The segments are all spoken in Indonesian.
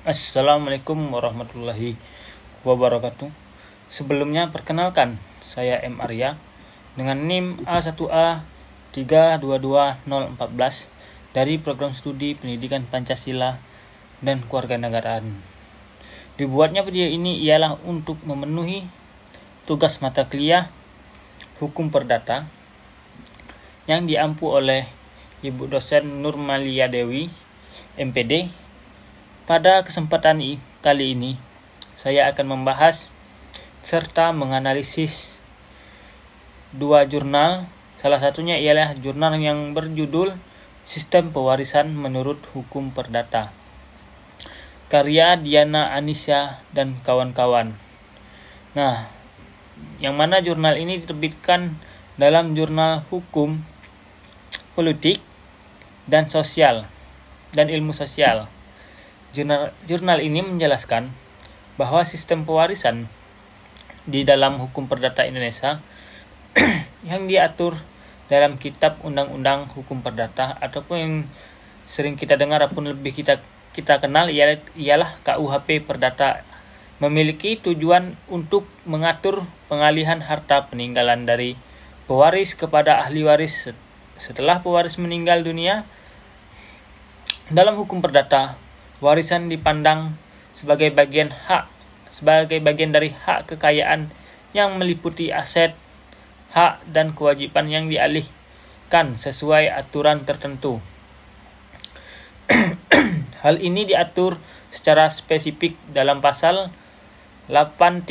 Assalamualaikum warahmatullahi wabarakatuh. Sebelumnya perkenalkan, saya M. Arya dengan NIM A1A322014 dari Program Studi Pendidikan Pancasila dan Kewarganegaraan. Dibuatnya video ini ialah untuk memenuhi tugas mata kuliah Hukum Perdata yang diampu oleh Ibu dosen Nurmalia Dewi, MPD. Pada kesempatan kali ini, saya akan membahas serta menganalisis dua jurnal. Salah satunya ialah jurnal yang berjudul Sistem Pewarisan Menurut Hukum Perdata, karya Diana Anisya dan kawan-kawan. Nah, yang mana jurnal ini diterbitkan dalam Jurnal Hukum, Politik, dan Sosial dan Ilmu Sosial. Jurnal ini menjelaskan bahwa sistem pewarisan di dalam hukum perdata Indonesia yang diatur dalam Kitab Undang-Undang Hukum Perdata ataupun yang sering kita dengar ataupun lebih kita kenal ialah KUHP Perdata, memiliki tujuan untuk mengatur pengalihan harta peninggalan dari pewaris kepada ahli waris setelah pewaris meninggal dunia. Dalam hukum perdata, warisan dipandang sebagai bagian dari hak kekayaan yang meliputi aset, hak, dan kewajiban yang dialihkan sesuai aturan tertentu. Hal ini diatur secara spesifik dalam pasal 832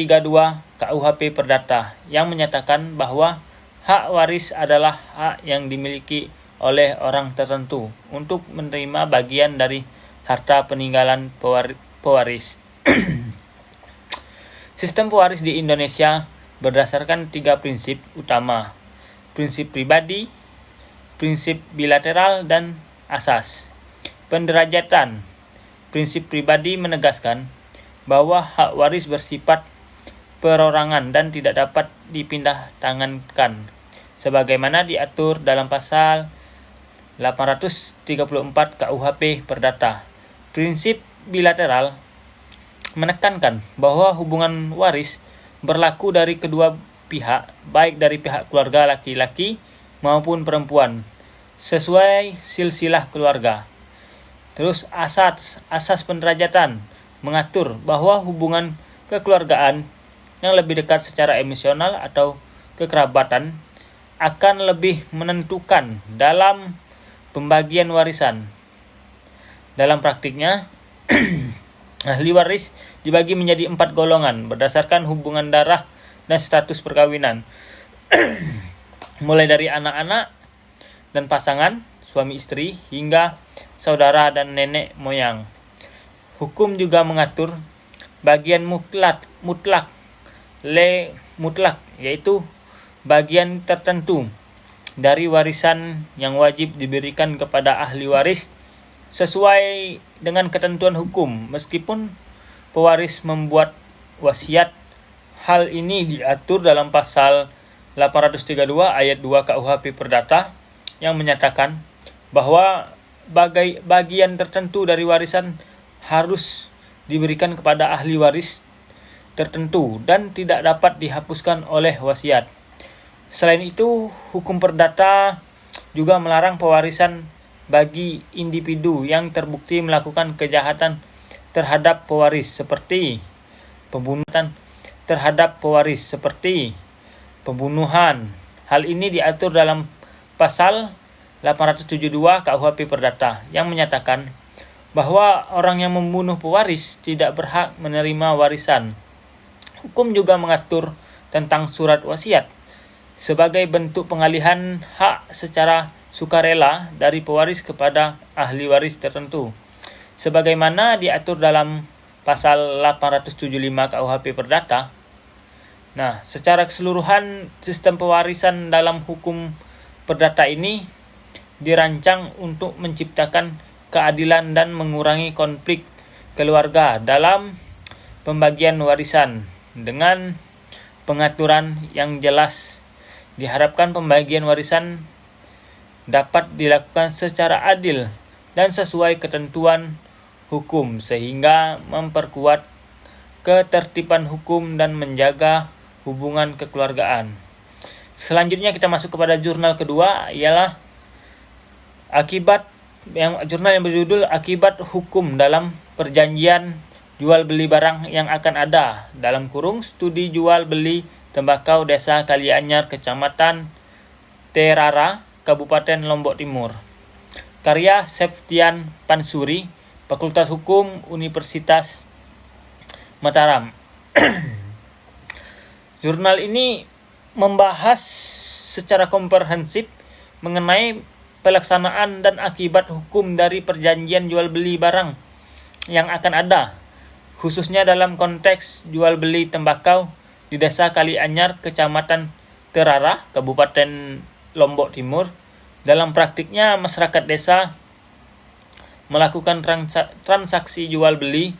KUHP Perdata yang menyatakan bahwa hak waris adalah hak yang dimiliki oleh orang tertentu untuk menerima bagian dari harta peninggalan pewaris. Sistem pewaris di Indonesia berdasarkan 3 prinsip utama: prinsip pribadi, prinsip bilateral, dan asas. Penderajatan. Prinsip pribadi menegaskan bahwa hak waris bersifat perorangan dan tidak dapat dipindah tangankan, sebagaimana diatur dalam pasal 834 KUHP Perdata. Prinsip bilateral menekankan bahwa hubungan waris berlaku dari kedua pihak, baik dari pihak keluarga laki-laki maupun perempuan, sesuai silsilah keluarga. Terus asas penderajatan mengatur bahwa hubungan kekeluargaan yang lebih dekat secara emosional atau kekerabatan akan lebih menentukan dalam pembagian warisan. Dalam praktiknya, ahli waris dibagi menjadi 4 golongan berdasarkan hubungan darah dan status perkawinan, mulai dari anak-anak dan pasangan, suami istri, hingga saudara dan nenek moyang. Hukum juga mengatur bagian mutlak, yaitu bagian tertentu dari warisan yang wajib diberikan kepada ahli waris sesuai dengan ketentuan hukum. Meskipun pewaris membuat wasiat, hal ini diatur dalam pasal 832 ayat 2 KUHP Perdata yang menyatakan bahwa bagian tertentu dari warisan harus diberikan kepada ahli waris tertentu dan tidak dapat dihapuskan oleh wasiat. Selain itu, hukum perdata juga melarang pewarisan bagi individu yang terbukti melakukan kejahatan terhadap pewaris seperti pembunuhan. Hal ini diatur dalam pasal 872 KUHP Perdata yang menyatakan bahwa orang yang membunuh pewaris tidak berhak menerima warisan. Hukum juga mengatur tentang surat wasiat sebagai bentuk pengalihan hak secara sukarela dari pewaris kepada ahli waris tertentu, sebagaimana diatur dalam pasal 875 KUHP Perdata. Nah, secara keseluruhan sistem pewarisan dalam hukum perdata ini dirancang untuk menciptakan keadilan dan mengurangi konflik keluarga dalam pembagian warisan. Dengan pengaturan yang jelas, diharapkan pembagian warisan dapat dilakukan secara adil dan sesuai ketentuan hukum sehingga memperkuat ketertiban hukum dan menjaga hubungan kekeluargaan. Selanjutnya kita masuk kepada jurnal kedua, ialah jurnal yang berjudul Akibat Hukum dalam Perjanjian Jual Beli Barang yang akan ada (studi jual beli tembakau Desa Kalianyar, Kecamatan Terara, Kabupaten Lombok Timur. Karya Septian Pansuri, Fakultas Hukum Universitas Mataram. Jurnal ini membahas secara komprehensif mengenai pelaksanaan dan akibat hukum dari perjanjian jual beli barang yang akan ada, khususnya dalam konteks jual beli tembakau di Desa Kalianyar, Kecamatan Terara, Kabupaten Lombok Timur. Dalam praktiknya, masyarakat desa melakukan transaksi jual beli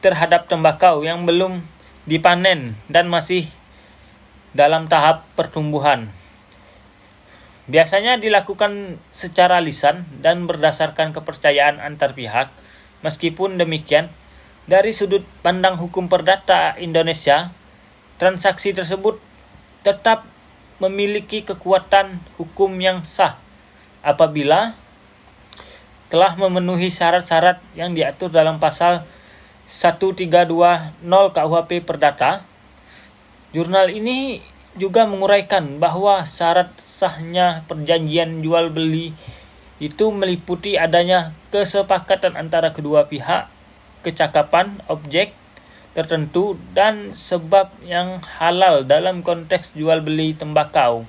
terhadap tembakau yang belum dipanen dan masih dalam tahap pertumbuhan. Biasanya dilakukan secara lisan dan berdasarkan kepercayaan antar pihak. Meskipun demikian, dari sudut pandang hukum perdata Indonesia, transaksi tersebut tetap memiliki kekuatan hukum yang sah apabila telah memenuhi syarat-syarat yang diatur dalam pasal 1320 KUHP Perdata. Jurnal ini juga menguraikan bahwa syarat sahnya perjanjian jual beli itu meliputi adanya kesepakatan antara kedua pihak, kecakapan objek tertentu, dan sebab yang halal dalam konteks jual beli tembakau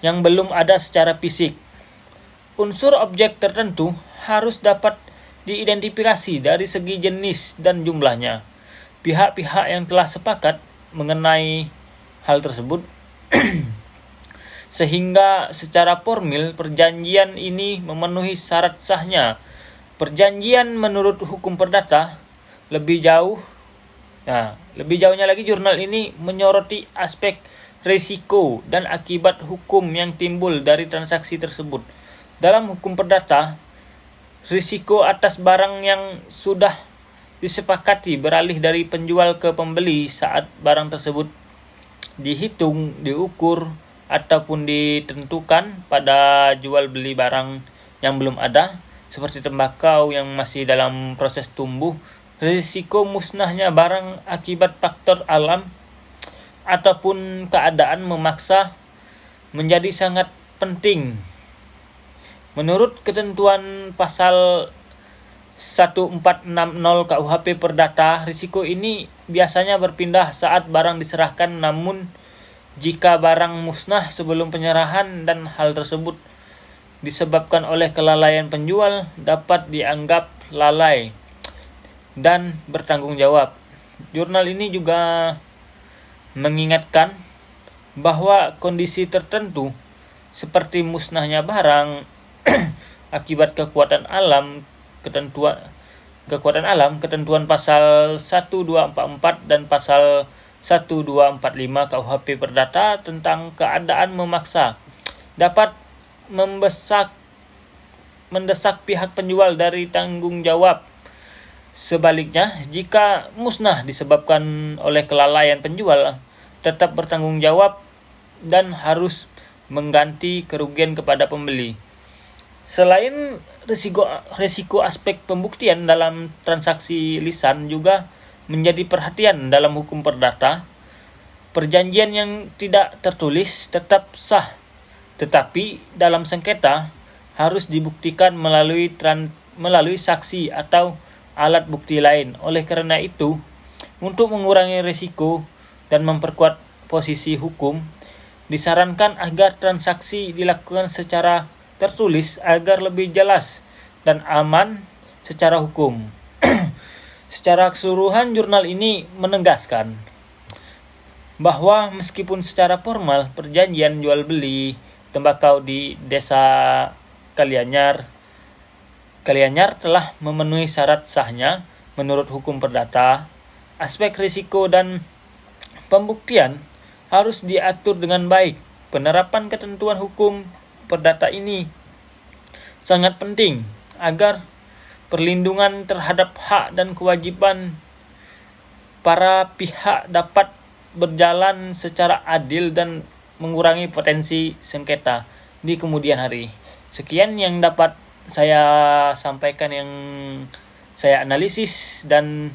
yang belum ada secara fisik. Unsur objek tertentu harus dapat diidentifikasi dari segi jenis dan jumlahnya. Pihak-pihak yang telah sepakat mengenai hal tersebut sehingga secara formil perjanjian ini memenuhi syarat sahnya. Perjanjian menurut hukum perdata lebih jauhnya lagi, jurnal ini menyoroti aspek risiko dan akibat hukum yang timbul dari transaksi tersebut. Dalam hukum perdata, risiko atas barang yang sudah disepakati beralih dari penjual ke pembeli saat barang tersebut dihitung, diukur, ataupun ditentukan pada jual beli barang yang belum ada, seperti tembakau yang masih dalam proses tumbuh. Risiko musnahnya barang akibat faktor alam ataupun keadaan memaksa menjadi sangat penting. Menurut ketentuan pasal 1460 KUHP Perdata, risiko ini biasanya berpindah saat barang diserahkan, namun jika barang musnah sebelum penyerahan dan hal tersebut disebabkan oleh kelalaian penjual, dapat dianggap lalai dan bertanggung jawab. Jurnal ini juga mengingatkan bahwa kondisi tertentu seperti musnahnya barang akibat kekuatan alam, ketentuan pasal 1244 dan pasal 1245 KUHP Perdata tentang keadaan memaksa dapat mendesak pihak penjual dari tanggung jawab. Sebaliknya, jika musnah disebabkan oleh kelalaian penjual, tetap bertanggung jawab dan harus mengganti kerugian kepada pembeli. Selain risiko aspek pembuktian dalam transaksi lisan juga menjadi perhatian dalam hukum perdata. Perjanjian yang tidak tertulis tetap sah, tetapi dalam sengketa harus dibuktikan melalui saksi atau alat bukti lain. Oleh karena itu, untuk mengurangi risiko dan memperkuat posisi hukum, disarankan agar transaksi dilakukan secara tertulis agar lebih jelas dan aman secara hukum. Secara keseluruhan, jurnal ini menegaskan bahwa meskipun secara formal perjanjian jual beli tembakau di Desa Kalianyar telah memenuhi syarat sahnya menurut hukum perdata, aspek risiko dan pembuktian harus diatur dengan baik. Penerapan ketentuan hukum perdata ini sangat penting agar perlindungan terhadap hak dan kewajiban para pihak dapat berjalan secara adil dan mengurangi potensi sengketa di kemudian hari. Sekian yang dapat saya sampaikan, yang saya analisis, dan